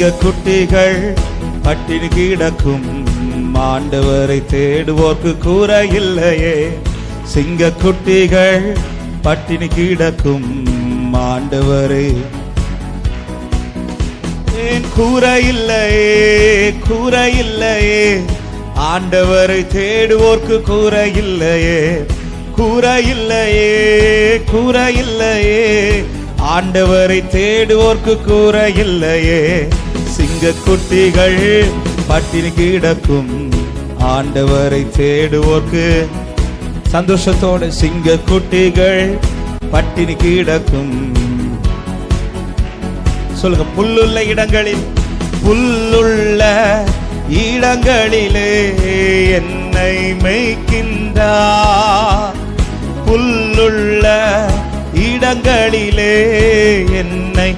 சிங்க குட்டிகள் பட்டினி கிடக்கும் ஆண்டவரை தேடுவோர்க்கு கூரை இல்லையே. சிங்க குட்டிகள் பட்டினி கிடக்கும் ஆண்டவரை கூரை இல்லையே, கூரை இல்லையே. ஆண்டவரை தேடுவோர்க்கு கூரை இல்லையே, கூரை இல்லையே, கூரை இல்லையே. ஆண்டவரை தேடுவோர்க்கு கூரை இல்லையே. சிங்க குட்டிகள் பட்டினி கிடக்கும் ஆண்டவரை தேடுவோர்க்கு சந்தோஷத்தோடு. சிங்க குட்டிகள் பட்டினி கிடக்கும். சொல்லுங்க, புல்லுள்ள இடங்களில், புல்லுள்ள இடங்களிலே என்னை மேய்க்கின்றார். புல்லுள்ள இடங்களிலே என்னை